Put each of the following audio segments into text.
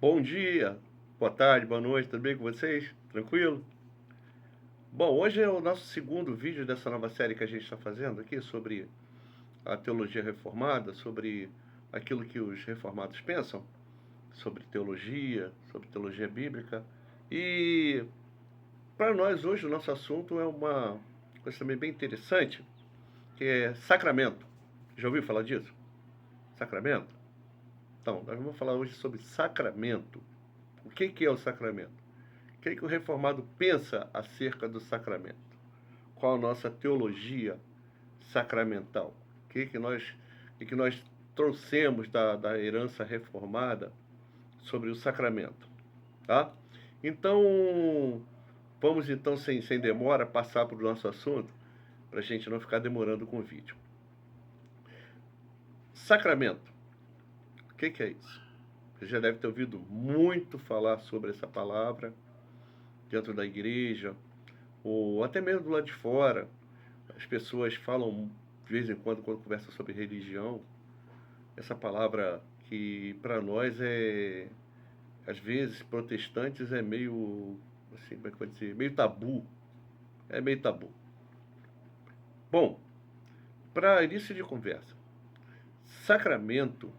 Bom dia, boa tarde, boa noite, tudo bem com vocês? Tranquilo? Bom, hoje é o nosso segundo vídeo dessa nova série que a gente está fazendo aqui sobre a teologia reformada, sobre aquilo que os reformados pensam, sobre teologia bíblica. E para nós hoje o nosso assunto é uma coisa também bem interessante, que é sacramento. Já ouviu falar disso? Sacramento? Então, nós vamos falar hoje sobre sacramento. O que é o sacramento? O que o reformado pensa acerca do sacramento? Qual a nossa teologia sacramental? O que nós trouxemos da herança reformada sobre o sacramento? Tá? Então, vamos então, sem demora, passar para o nosso assunto, para a gente não ficar demorando com o vídeo. Sacramento. O que é isso? Você já deve ter ouvido muito falar sobre essa palavra dentro da igreja, ou até mesmo do lado de fora. As pessoas falam de vez em quando conversam sobre religião, essa palavra que para nós é, às vezes, protestantes é meio, assim, como é que eu vou dizer, meio tabu. É meio tabu. Bom, para início de conversa, sacramento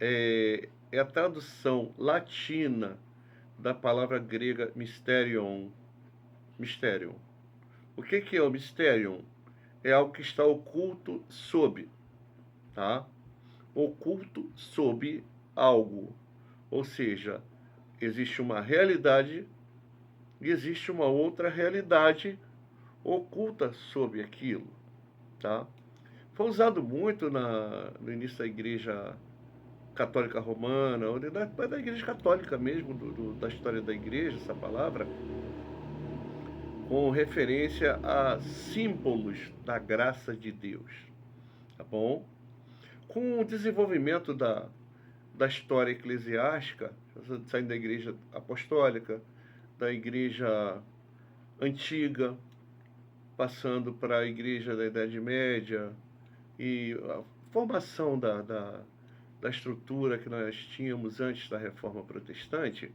é a tradução latina da palavra grega mysterion. Mysterion. O que é o mysterion? É algo que está oculto sob, tá? Oculto sob algo. Ou seja, existe uma realidade e existe uma outra realidade oculta sob aquilo, tá? Foi usado muito no início da Igreja Católica Romana, ou da Igreja Católica mesmo, da história da Igreja, essa palavra, com referência a símbolos da graça de Deus, tá bom? Com o desenvolvimento da história eclesiástica, saindo da igreja apostólica, da igreja antiga, passando para a igreja da Idade Média, e a formação da estrutura que nós tínhamos antes da Reforma Protestante,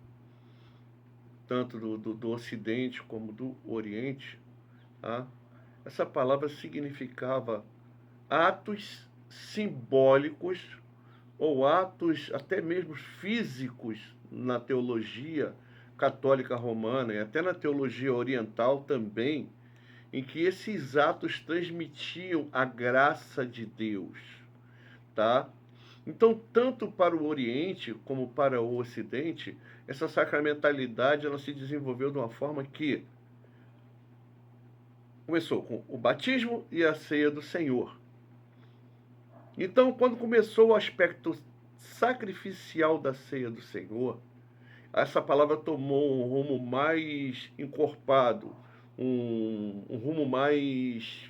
tanto do Ocidente como do Oriente, tá? Essa palavra significava atos simbólicos ou atos até mesmo físicos na teologia católica romana e até na teologia oriental também, em que esses atos transmitiam a graça de Deus, tá? Então, tanto para o Oriente como para o Ocidente, essa sacramentalidade ela se desenvolveu de uma forma que começou com o batismo e a ceia do Senhor. Então, quando começou o aspecto sacrificial da ceia do Senhor, essa palavra tomou um rumo mais encorpado, um rumo mais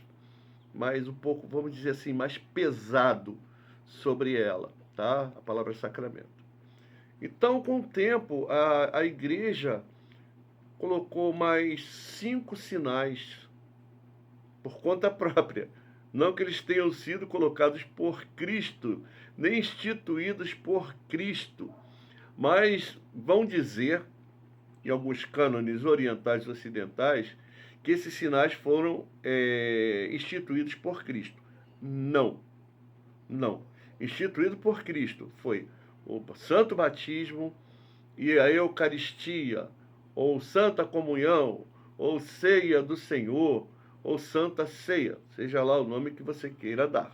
um pouco, vamos dizer assim, mais pesado sobre ela, tá? A palavra sacramento. Então, com o tempo, a igreja colocou mais 5 sinais por conta própria. Não que eles tenham sido colocados por Cristo, nem instituídos por Cristo, mas vão dizer, em alguns cânones orientais e ocidentais, que esses sinais foram instituídos por Cristo. Não, não. Instituído por Cristo foi o santo batismo e a Eucaristia, ou Santa Comunhão, ou Ceia do Senhor, ou Santa Ceia, seja lá o nome que você queira dar,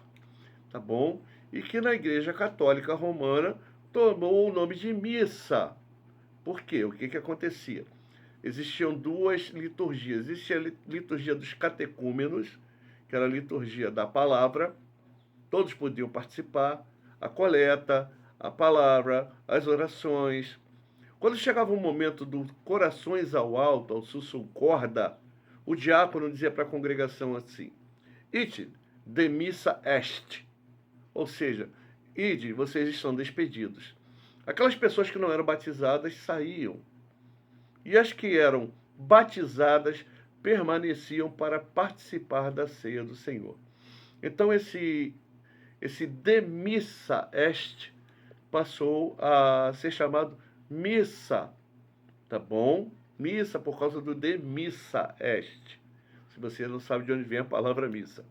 tá bom? E que na Igreja Católica Romana tomou o nome de missa. Por quê? O que acontecia? Existiam duas liturgias. Existia a liturgia dos catecúmenos, que era a liturgia da palavra, todos podiam participar, a coleta, a palavra, as orações. Quando chegava o momento do corações ao alto, ao sussurcorda, o diácono dizia para a congregação assim: Ite, de missa est. Ou seja, ide, vocês estão despedidos. Aquelas pessoas que não eram batizadas saíam. E as que eram batizadas permaneciam para participar da ceia do Senhor. Então esse de missa est passou a ser chamado missa, tá bom? Missa por causa do de missa est. Se você não sabe de onde vem a palavra missa,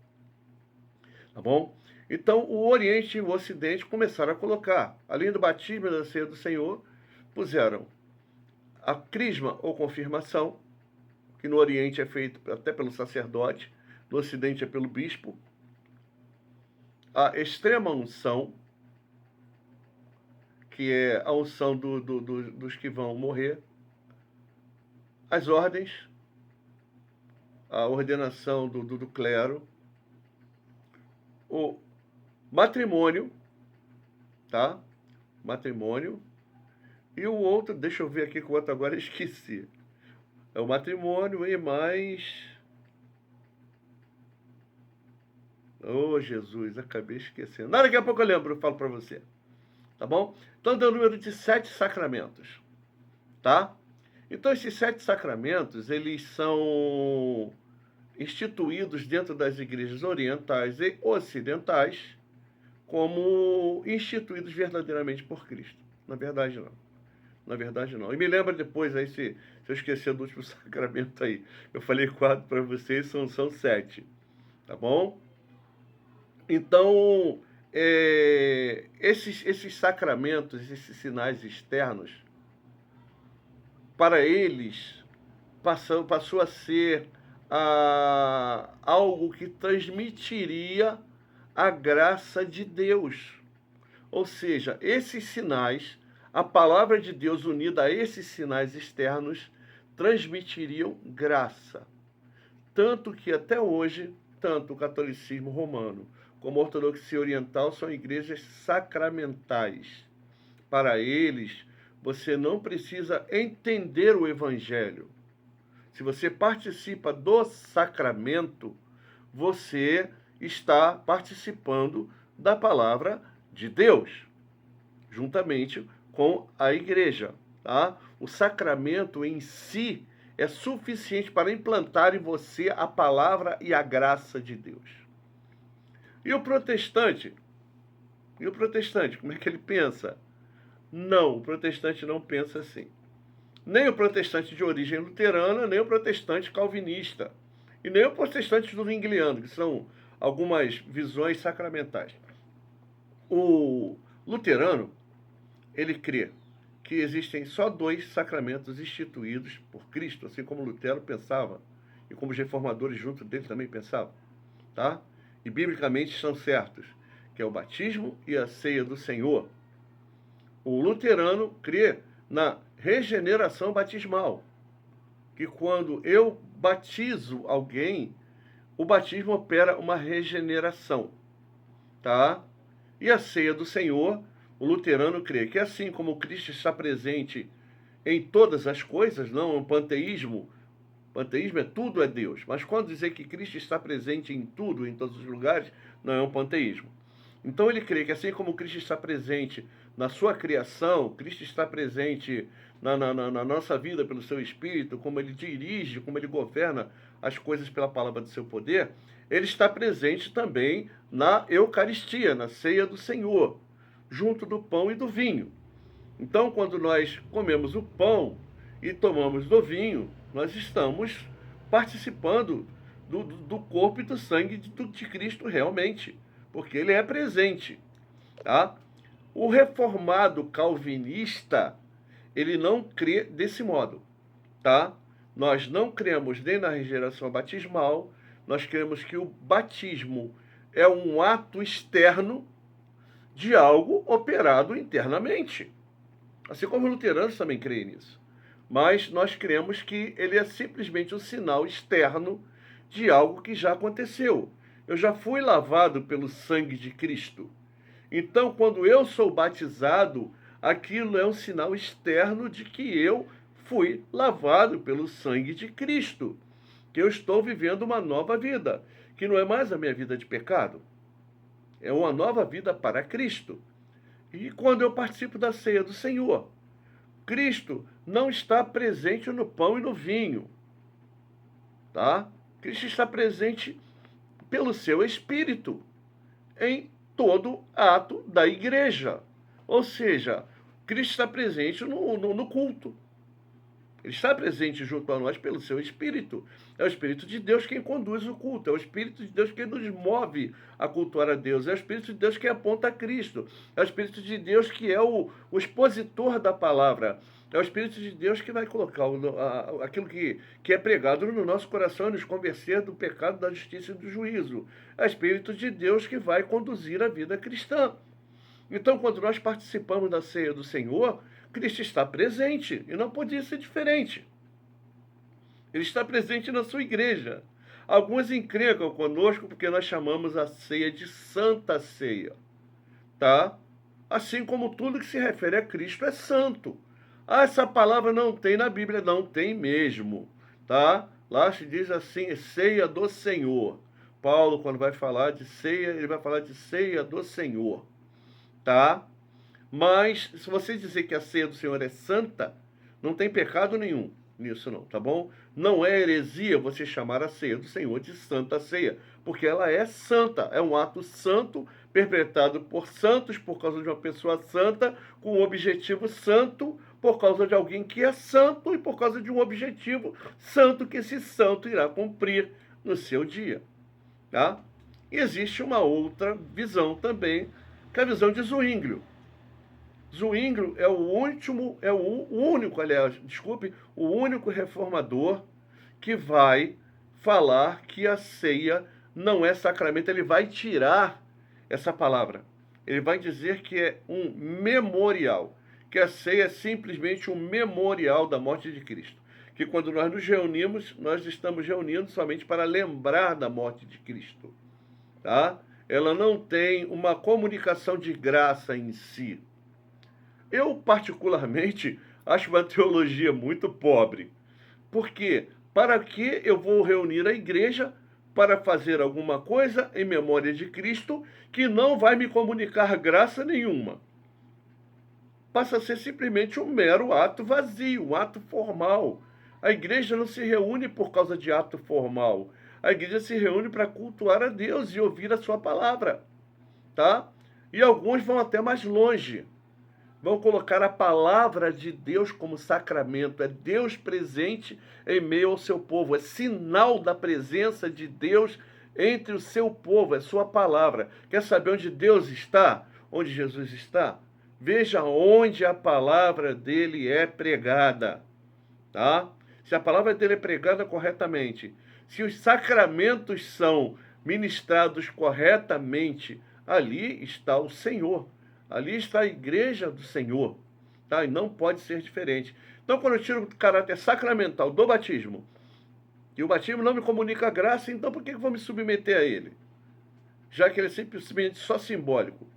tá bom? Então, o Oriente e o Ocidente começaram a colocar, além do batismo e da ceia do Senhor, puseram a crisma ou confirmação, que no Oriente é feito até pelo sacerdote, no Ocidente é pelo bispo, a extrema unção, que é a unção dos que vão morrer, as ordens, a ordenação do clero, o matrimônio, tá? Matrimônio. E o outro, deixa eu ver aqui que o outro agora esqueci. É o matrimônio e mais... Oh, Jesus, acabei esquecendo. Daqui a pouco eu lembro, eu falo para você. Tá bom? Então deu o número de 7 sacramentos. Tá? Então esses 7 sacramentos, eles são instituídos dentro das igrejas orientais e ocidentais como instituídos verdadeiramente por Cristo. Na verdade, não. Na verdade, não. E me lembra depois, aí, se eu esquecer do último sacramento aí. Eu falei 4 para vocês, são 7. Tá bom? Então, esses sacramentos, esses sinais externos, para eles, passou a ser algo que transmitiria a graça de Deus. Ou seja, esses sinais, a palavra de Deus unida a esses sinais externos, transmitiriam graça. Tanto que até hoje, tanto o catolicismo romano como a ortodoxia oriental são igrejas sacramentais. Para eles, você não precisa entender o evangelho. Se você participa do sacramento, você está participando da palavra de Deus, juntamente com a igreja, tá? O sacramento em si é suficiente para implantar em você a palavra e a graça de Deus. E o protestante? Como é que ele pensa? Não, o protestante não pensa assim. Nem o protestante de origem luterana, nem o protestante calvinista, e nem o protestante do Zwingliano, que são algumas visões sacramentais. O luterano, ele crê que existem só 2 sacramentos instituídos por Cristo, assim como Lutero pensava, e como os reformadores junto dele também pensavam, tá? E biblicamente são certos, que é o batismo e a ceia do Senhor. O luterano crê na regeneração batismal, que quando eu batizo alguém, o batismo opera uma regeneração, tá? E a ceia do Senhor, o luterano crê que assim como Cristo está presente em todas as coisas, não é um panteísmo. Panteísmo é tudo é Deus. Mas quando dizer que Cristo está presente em tudo, em todos os lugares, não é um panteísmo. Então ele crê que assim como Cristo está presente na sua criação, Cristo está presente na nossa vida pelo seu Espírito, como ele dirige, como ele governa as coisas pela palavra do seu poder, ele está presente também na Eucaristia, na ceia do Senhor, junto do pão e do vinho. Então, quando nós comemos o pão e tomamos do vinho, nós estamos participando do corpo e do sangue de Cristo realmente, porque ele é presente, tá? O reformado calvinista, ele não crê desse modo, tá? Nós não cremos nem na regeneração batismal, nós cremos que o batismo é um ato externo de algo operado internamente. Assim como os luteranos também creem nisso. Mas nós cremos que ele é simplesmente um sinal externo de algo que já aconteceu. Eu já fui lavado pelo sangue de Cristo. Então, quando eu sou batizado, aquilo é um sinal externo de que eu fui lavado pelo sangue de Cristo. Que eu estou vivendo uma nova vida, que não é mais a minha vida de pecado. É uma nova vida para Cristo. E quando eu participo da ceia do Senhor, Cristo não está presente no pão e no vinho, tá? Cristo está presente pelo seu Espírito em todo ato da igreja. Ou seja, Cristo está presente no culto. Ele está presente junto a nós pelo seu Espírito. É o Espírito de Deus quem conduz o culto. É o Espírito de Deus quem nos move a cultuar a Deus. É o Espírito de Deus que aponta a Cristo. É o Espírito de Deus que é o expositor da palavra. É o Espírito de Deus que vai colocar aquilo que é pregado no nosso coração e nos convencer do pecado, da justiça e do juízo. É o Espírito de Deus que vai conduzir a vida cristã. Então, quando nós participamos da ceia do Senhor, Cristo está presente e não podia ser diferente. Ele está presente na sua igreja. Alguns encrencam conosco porque nós chamamos a ceia de Santa Ceia, tá? Assim como tudo que se refere a Cristo é santo. Ah, essa palavra não tem na Bíblia, não tem mesmo, tá? Lá se diz assim, ceia do Senhor. Paulo, quando vai falar de ceia, ele vai falar de ceia do Senhor, tá? Mas, se você dizer que a ceia do Senhor é santa, não tem pecado nenhum nisso não, tá bom? Não é heresia você chamar a ceia do Senhor de Santa Ceia, porque ela é santa, é um ato santo, perpetrado por santos, por causa de uma pessoa santa, com um objetivo santo, por causa de alguém que é santo e por causa de um objetivo santo que esse santo irá cumprir no seu dia, tá? E existe uma outra visão também, que é a visão de Zwinglio. Zwinglio é o único reformador que vai falar que a ceia não é sacramento. Ele vai tirar essa palavra. Ele vai dizer que é um memorial, que a ceia é simplesmente um memorial da morte de Cristo. Que quando nós nos reunimos, nós estamos reunindo somente para lembrar da morte de Cristo, tá? Ela não tem uma comunicação de graça em si. Eu, particularmente, acho uma teologia muito pobre. Porque para que eu vou reunir a igreja para fazer alguma coisa em memória de Cristo que não vai me comunicar graça nenhuma? Passa a ser simplesmente um mero ato vazio, um ato formal. A igreja não se reúne por causa de ato formal. A igreja se reúne para cultuar a Deus e ouvir a sua palavra, tá? E alguns vão até mais longe. Vão colocar a palavra de Deus como sacramento. É Deus presente em meio ao seu povo. É sinal da presença de Deus entre o seu povo. É sua palavra. Quer saber onde Deus está? Onde Jesus está? Veja onde a palavra dele é pregada, tá? Se a palavra dele é pregada corretamente, se os sacramentos são ministrados corretamente, ali está o Senhor. Ali está a igreja do Senhor, tá? E não pode ser diferente. Então, quando eu tiro o caráter sacramental do batismo, e o batismo não me comunica a graça, então por que eu vou me submeter a ele? Já que ele é simplesmente só simbólico.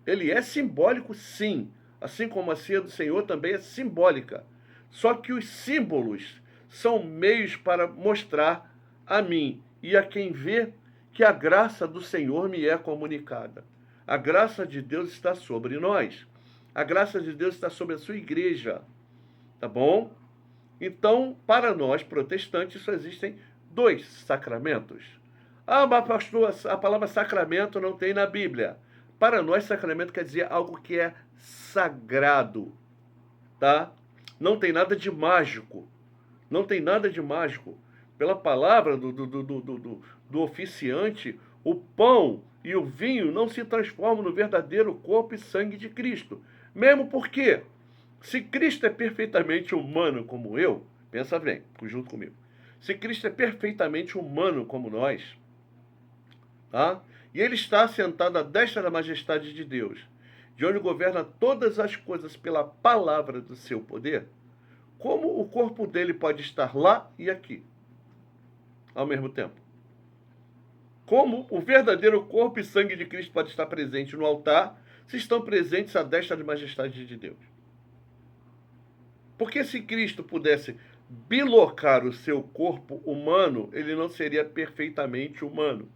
Ele é simbólico, sim, assim como a ceia do Senhor também é simbólica. Só que os símbolos são meios para mostrar a mim e a quem vê que a graça do Senhor me é comunicada. A graça de Deus está sobre nós. A graça de Deus está sobre a sua igreja. Tá bom? Então, para nós protestantes, só existem 2 sacramentos. Ah, mas pastor, a palavra sacramento não tem na Bíblia. Para nós, sacramento quer dizer algo que é sagrado, tá? Não tem nada de mágico. Não tem nada de mágico. Pela palavra do oficiante, o pão e o vinho não se transformam no verdadeiro corpo e sangue de Cristo. Mesmo porque, se Cristo é perfeitamente humano como eu, pensa bem, junto comigo. Se Cristo é perfeitamente humano como nós, tá? E ele está sentado à destra da majestade de Deus, de onde governa todas as coisas pela palavra do seu poder, como o corpo dele pode estar lá e aqui, ao mesmo tempo? Como o verdadeiro corpo e sangue de Cristo pode estar presente no altar, se estão presentes à destra da majestade de Deus? Porque se Cristo pudesse bilocar o seu corpo humano, ele não seria perfeitamente humano.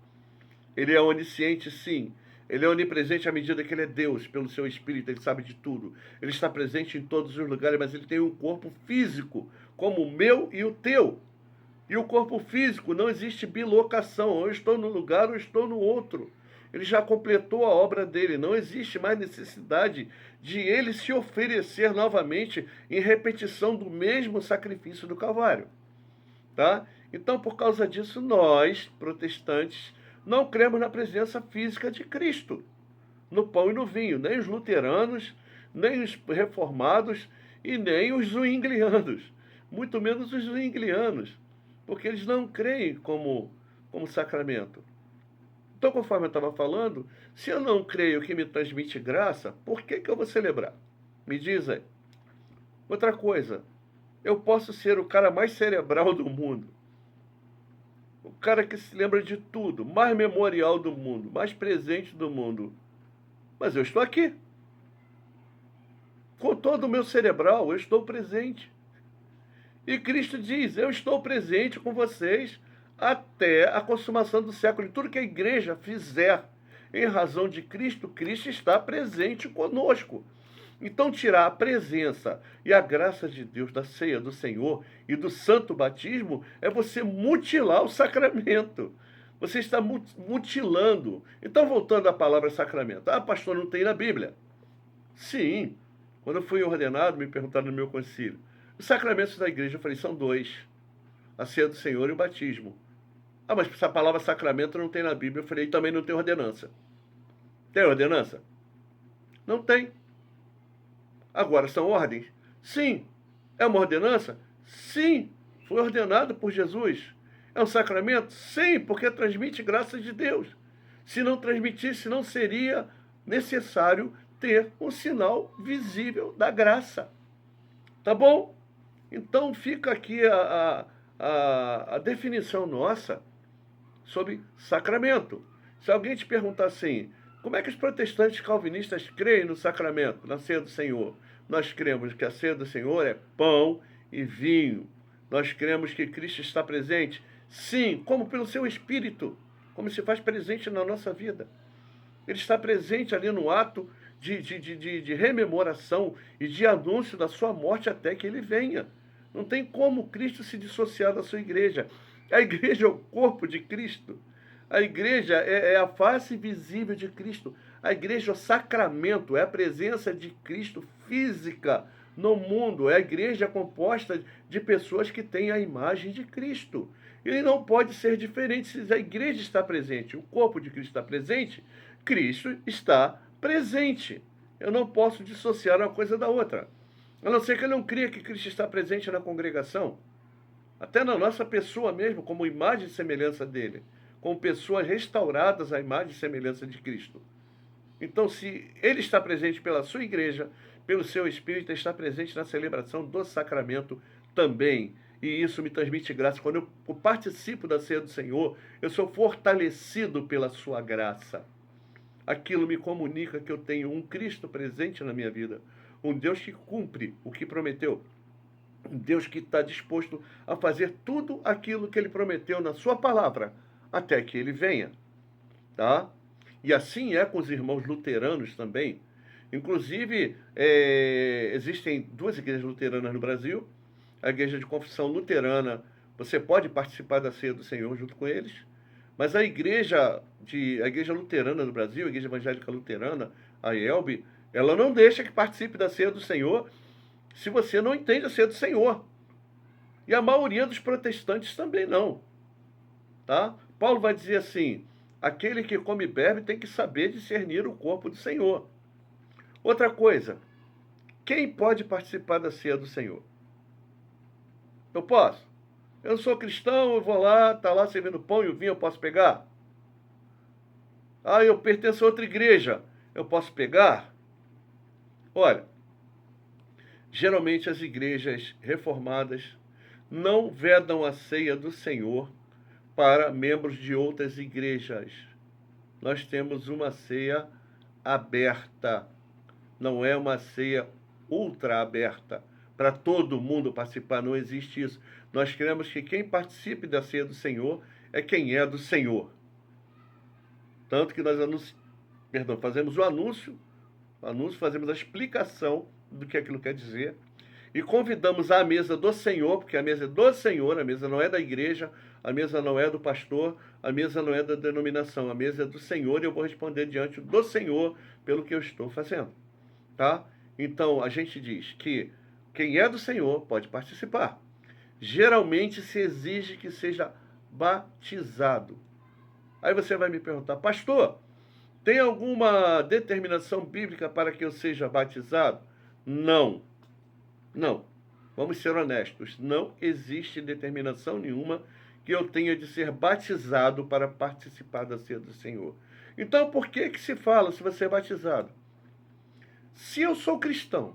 Ele é onisciente, sim. Ele é onipresente à medida que ele é Deus, pelo seu Espírito, ele sabe de tudo. Ele está presente em todos os lugares, mas ele tem um corpo físico, como o meu e o teu. E o corpo físico não existe bilocação, ou eu estou num lugar ou estou no outro. Ele já completou a obra dele. Não existe mais necessidade de ele se oferecer novamente em repetição do mesmo sacrifício do Calvário. Tá? Então, por causa disso, nós, protestantes, não cremos na presença física de Cristo, no pão e no vinho. Nem os luteranos, nem os reformados e nem os zwinglianos. Muito menos os zwinglianos, porque eles não creem como sacramento. Então, conforme eu estava falando, se eu não creio que me transmite graça, por que eu vou celebrar? Me diz aí. Outra coisa, eu posso ser o cara mais cerebral do mundo, o cara que se lembra de tudo, mais memorial do mundo, mais presente do mundo, mas eu estou aqui. Com todo o meu cerebral, eu estou presente. E Cristo diz, eu estou presente com vocês até a consumação do século. E tudo que a igreja fizer em razão de Cristo, Cristo está presente conosco. Então, tirar a presença e a graça de Deus da ceia do Senhor e do santo batismo é você mutilar o sacramento. Você está mutilando. Então, voltando à palavra sacramento. Ah, pastor, não tem na Bíblia. Sim. Quando eu fui ordenado, me perguntaram no meu concílio. Os sacramentos da igreja, eu falei, são dois. A ceia do Senhor e o batismo. Ah, mas essa palavra sacramento não tem na Bíblia. Eu falei, também não tem ordenança. Tem ordenança? Não tem. Agora, são ordens? Sim. É uma ordenança? Sim. Foi ordenado por Jesus. É um sacramento? Sim, porque transmite graça de Deus. Se não transmitisse, não seria necessário ter um sinal visível da graça. Tá bom? Então fica aqui a definição nossa sobre sacramento. Se alguém te perguntar assim, como é que os protestantes calvinistas creem no sacramento, na ceia do Senhor? Nós cremos que a ceia do Senhor é pão e vinho. Nós cremos que Cristo está presente, sim, como pelo seu Espírito, como se faz presente na nossa vida. Ele está presente ali no ato de rememoração e de anúncio da sua morte até que ele venha. Não tem como Cristo se dissociar da sua igreja. A igreja é o corpo de Cristo. A igreja é a face visível de Cristo. A igreja é o sacramento, é a presença de Cristo física no mundo. É a igreja composta de pessoas que têm a imagem de Cristo. Ele não pode ser diferente se a igreja está presente, o corpo de Cristo está presente, Cristo está presente. Eu não posso dissociar uma coisa da outra. A não ser que eu não crie que Cristo está presente na congregação. Até na nossa pessoa mesmo, como imagem e semelhança dele. Como pessoas restauradas à imagem e semelhança de Cristo. Então, se ele está presente pela sua igreja, pelo seu Espírito, ele está presente na celebração do sacramento também. E isso me transmite graça. Quando eu participo da ceia do Senhor, eu sou fortalecido pela sua graça. Aquilo me comunica que eu tenho um Cristo presente na minha vida. Um Deus que cumpre o que prometeu. Um Deus que está disposto a fazer tudo aquilo que ele prometeu na sua palavra, até que ele venha. Tá? E assim é com os irmãos luteranos também. Inclusive, existem duas igrejas luteranas no Brasil. A igreja de confissão luterana, você pode participar da ceia do Senhor junto com eles. Mas a igreja luterana do Brasil, a igreja evangélica luterana, a IELB, ela não deixa que participe da ceia do Senhor se você não entende a ceia do Senhor. E a maioria dos protestantes também não. Tá? Paulo vai dizer assim, aquele que come e bebe tem que saber discernir o corpo do Senhor. Outra coisa, quem pode participar da ceia do Senhor? Eu posso. Eu sou cristão, eu vou lá, está lá servindo pão e o vinho, eu posso pegar? Ah, eu pertenço a outra igreja, eu posso pegar? Olha, geralmente as igrejas reformadas não vedam a ceia do Senhor para membros de outras igrejas. Nós temos uma ceia aberta, não é uma ceia ultra aberta, para todo mundo participar, não existe isso. Nós queremos que quem participe da ceia do Senhor é quem é do Senhor. Tanto que nós fazemos o anúncio, fazemos a explicação do que aquilo quer dizer, e convidamos à mesa do Senhor, porque a mesa é do Senhor, a mesa não é da igreja, a mesa não é do pastor, a mesa não é da denominação, a mesa é do Senhor e eu vou responder diante do Senhor pelo que eu estou fazendo, tá? Então, a gente diz que quem é do Senhor pode participar. Geralmente se exige que seja batizado. Aí você vai me perguntar, pastor, tem alguma determinação bíblica para que eu seja batizado? Não. Não. Vamos ser honestos. Não existe determinação nenhuma que eu tenha de ser batizado para participar da ceia do Senhor. Então, por que se fala se você é batizado? Se eu sou cristão,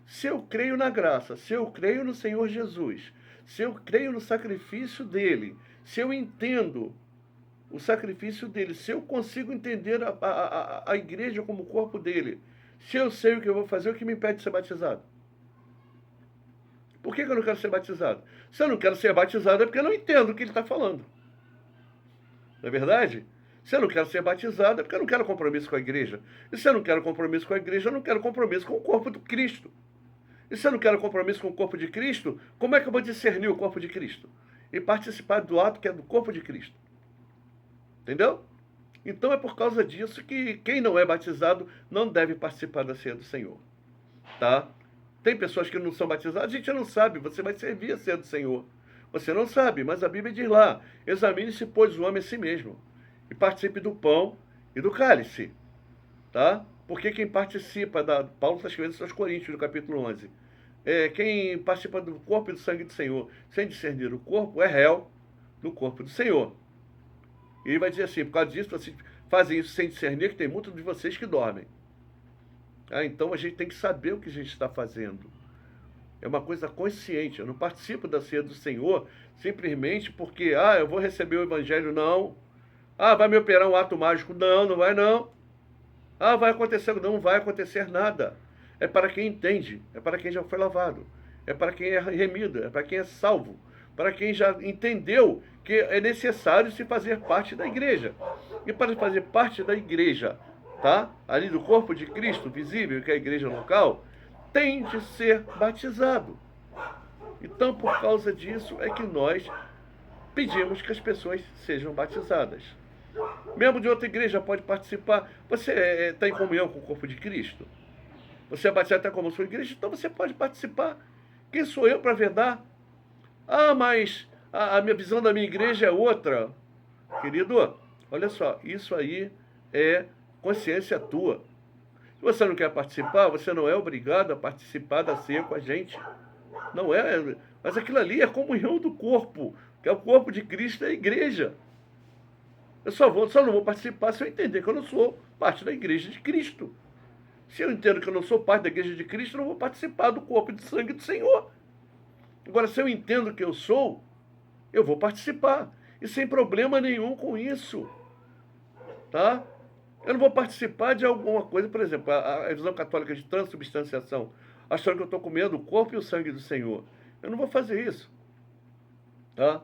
se eu creio na graça, se eu creio no Senhor Jesus, se eu creio no sacrifício dele, se eu entendo o sacrifício dele, se eu consigo entender a igreja como o corpo dele, se eu sei o que eu vou fazer, o que me impede de ser batizado? Por que eu não quero ser batizado? Se eu não quero ser batizado é porque eu não entendo o que ele está falando. Não é verdade? Se eu não quero ser batizado é porque eu não quero compromisso com a igreja. E se eu não quero compromisso com a igreja, eu não quero compromisso com o corpo do Cristo. E se eu não quero compromisso com o corpo de Cristo, como é que eu vou discernir o corpo de Cristo? E participar do ato que é do corpo de Cristo. Entendeu? Então é por causa disso que quem não é batizado não deve participar da ceia do Senhor. Tá? Tem pessoas que não são batizadas, a gente não sabe, você vai servir a ceia do Senhor. Você não sabe, mas a Bíblia diz lá, examine-se, pois, o homem a si mesmo, e participe do pão e do cálice. Tá? Porque quem participa, Paulo está escrevendo isso aos Coríntios, no capítulo 11, quem participa do corpo e do sangue do Senhor, sem discernir o corpo, é réu no corpo do Senhor. E ele vai dizer assim, por causa disso, vocês fazem isso sem discernir, que tem muitos de vocês que dormem. Então a gente tem que saber o que a gente está fazendo. É uma coisa consciente. Eu não participo da ceia do Senhor simplesmente porque, eu vou receber o Evangelho, não. Vai me operar um ato mágico, não, não vai não. Vai acontecer, não vai acontecer nada. É para quem entende, é para quem já foi lavado, é para quem é remido, é para quem é salvo, para quem já entendeu que é necessário se fazer parte da igreja. E para fazer parte da igreja, tá? Ali do corpo de Cristo, visível, que é a igreja local, tem de ser batizado. Então, por causa disso, é que nós pedimos que as pessoas sejam batizadas. Membro de outra igreja pode participar. Você está em comunhão com o corpo de Cristo? Você é batizado até como sua igreja? Então você pode participar. Quem sou eu para vedar? Mas a minha visão da minha igreja é outra. Querido, olha só, isso aí é consciência tua. Se você não quer participar, você não é obrigado a participar da ceia com a gente. Não é, mas aquilo ali é a comunhão do corpo, que é o corpo de Cristo, é a igreja. Eu só não vou participar se eu entender que eu não sou parte da igreja de Cristo. Se eu entendo que eu não sou parte da igreja de Cristo, eu não vou participar do corpo e do sangue do Senhor. Agora, se eu entendo que eu sou, eu vou participar. E sem problema nenhum com isso. Tá? Eu não vou participar de alguma coisa, por exemplo, a visão católica de transubstanciação, achando que eu estou comendo o corpo e o sangue do Senhor. Eu não vou fazer isso. Tá?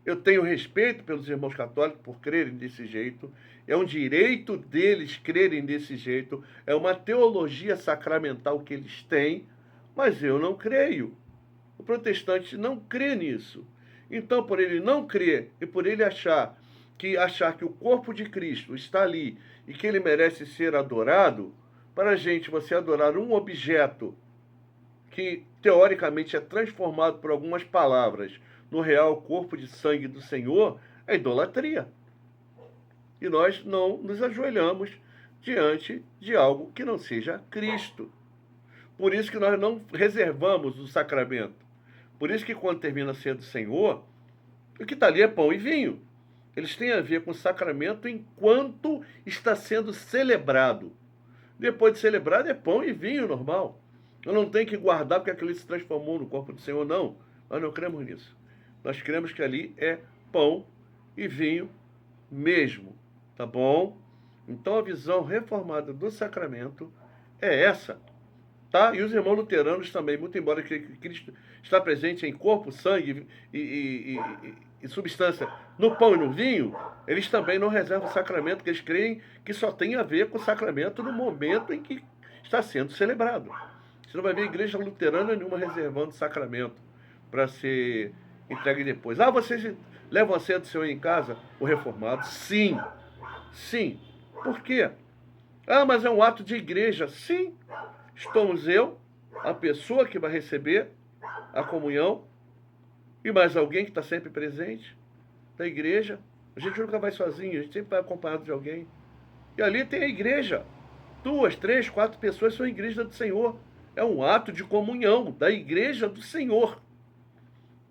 Eu tenho respeito pelos irmãos católicos por crerem desse jeito. É um direito deles crerem desse jeito. É uma teologia sacramental que eles têm, mas eu não creio. O protestante não crê nisso. Então, por ele não crer e por ele achar que o corpo de Cristo está ali e que ele merece ser adorado, para a gente, você adorar um objeto que, teoricamente, é transformado por algumas palavras no real corpo de sangue do Senhor, é idolatria. E nós não nos ajoelhamos diante de algo que não seja Cristo. Por isso que nós não reservamos o sacramento. Por isso que quando termina a ceia do Senhor, o que está ali é pão e vinho. Eles têm a ver com o sacramento enquanto está sendo celebrado. Depois de celebrado é pão e vinho normal. Eu não tenho que guardar porque aquilo se transformou no corpo do Senhor, não. Nós não cremos nisso. Nós cremos que ali é pão e vinho mesmo, tá bom? Então a visão reformada do sacramento é essa, tá? E os irmãos luteranos também, muito embora que Cristo está presente em corpo, sangue e substância no pão e no vinho, eles também não reservam o sacramento, porque eles creem que só tem a ver com o sacramento no momento em que está sendo celebrado. Você não vai ver igreja luterana nenhuma reservando sacramento para ser entregue depois. Vocês levam a ceia do Senhor em casa? O reformado? Sim. Sim. Por quê? Ah, mas é um ato de igreja. Sim. Estamos eu, a pessoa que vai receber a comunhão, e mais alguém que está sempre presente da igreja. A gente nunca vai sozinho, a gente sempre vai acompanhado de alguém. E ali tem a igreja. 2, 3, 4 pessoas são a igreja do Senhor. É um ato de comunhão da igreja do Senhor.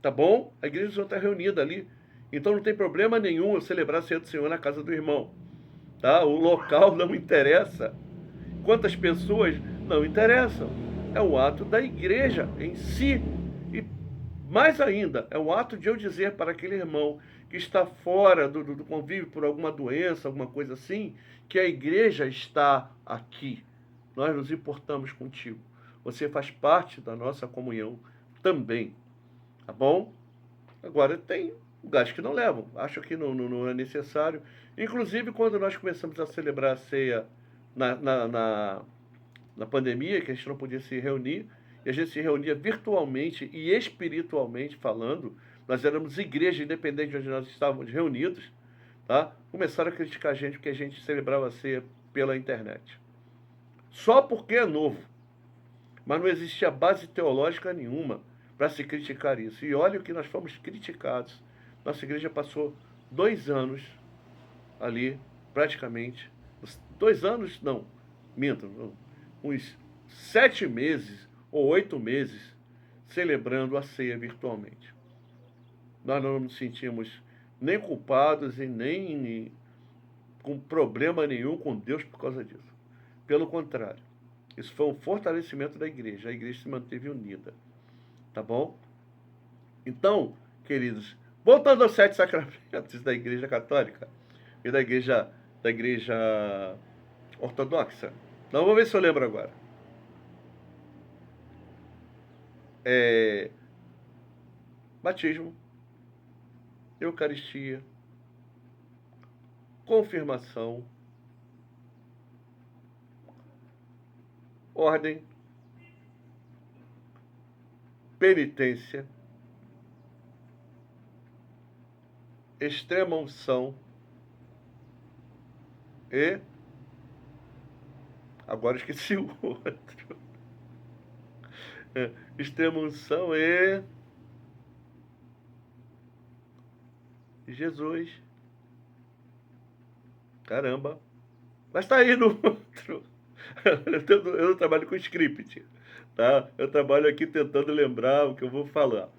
Tá bom? A igreja do Senhor está reunida ali. Então não tem problema nenhum eu celebrar a ceia do Senhor na casa do irmão. Tá? O local não interessa. Quantas pessoas não interessam. É um ato da igreja em si. E mais ainda, é um ato de eu dizer para aquele irmão que está fora do convívio por alguma doença, alguma coisa assim, que a igreja está aqui. Nós nos importamos contigo. Você faz parte da nossa comunhão também. Tá bom? Agora, tem lugares que não levam. Acho que não é necessário. Inclusive, quando nós começamos a celebrar a ceia na pandemia, que a gente não podia se reunir, e a gente se reunia virtualmente e espiritualmente falando, nós éramos igreja, independente de onde nós estávamos reunidos, tá? Começaram a criticar a gente porque a gente celebrava a ceia pela internet. Só porque é novo. Mas não existia base teológica nenhuma para se criticar isso. E olha o que nós fomos criticados. Nossa igreja passou 2 anos ali, praticamente. 2 anos, não, minto, uns 7 meses ou 8 meses celebrando a ceia virtualmente. Nós não nos sentimos nem culpados e nem com problema nenhum com Deus por causa disso. Pelo contrário, isso foi um fortalecimento da igreja. A igreja se manteve unida. Tá bom? Então, queridos, voltando aos 7 sacramentos da igreja católica e da igreja ortodoxa. Então, vamos ver se eu lembro agora. Batismo, Eucaristia, confirmação, ordem, penitência, extrema-unção e... Agora esqueci o outro. Extrema-unção e... Jesus. Caramba. Mas tá aí no outro. Eu não trabalho com script, tá? Eu trabalho aqui tentando lembrar o que eu vou falar.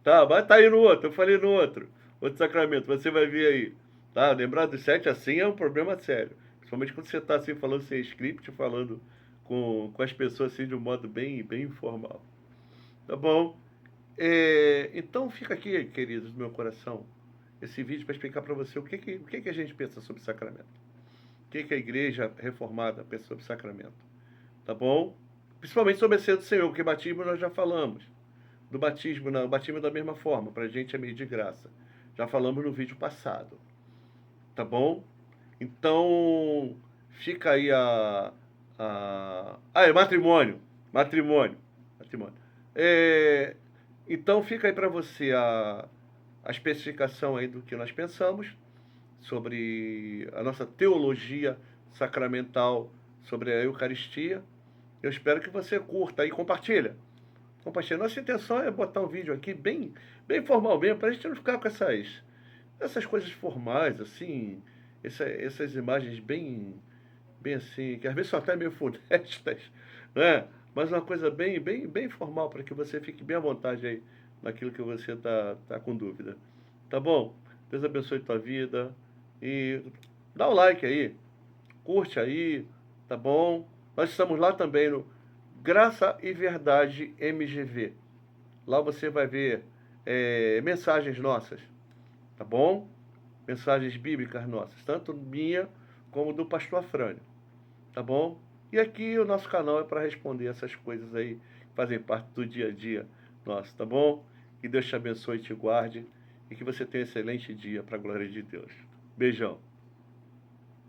Tá, mas tá aí no outro. Eu falei no outro. Outro sacramento. Você vai ver aí. Tá? Lembrar dos 7 assim é um problema sério. Principalmente quando você tá assim falando sem script, falando com as pessoas assim de um modo bem informal. Tá bom? Então fica aqui, queridos, no meu coração, esse vídeo para explicar para você o que a gente pensa sobre sacramento. O que a igreja reformada pensa sobre sacramento. Tá bom? Principalmente sobre a ceia do Senhor, porque batismo nós já falamos. Do batismo, não, o batismo é da mesma forma, para a gente é meio de graça. Já falamos no vídeo passado. Tá bom? Então, fica aí é matrimônio. Matrimônio. Então, fica aí para você a especificação aí do que nós pensamos sobre a nossa teologia sacramental sobre a Eucaristia. Eu espero que você curta e compartilha. Nossa intenção é botar um vídeo aqui bem formal mesmo, para a gente não ficar com essas coisas formais, assim, essas imagens bem assim, que às vezes são até meio funestas, né? Mas uma coisa bem formal, para que você fique bem à vontade aí naquilo que você tá com dúvida. Tá bom? Deus abençoe tua vida e dá um like aí, curte aí, tá bom? Nós estamos lá também no Graça e Verdade MGV. Lá você vai ver mensagens nossas, tá bom? Mensagens bíblicas nossas, tanto minha como do pastor Afrânio, tá bom? E aqui o nosso canal é para responder essas coisas aí que fazem parte do dia a dia nosso, tá bom? Que Deus te abençoe e te guarde e que você tenha um excelente dia para a glória de Deus. Beijão.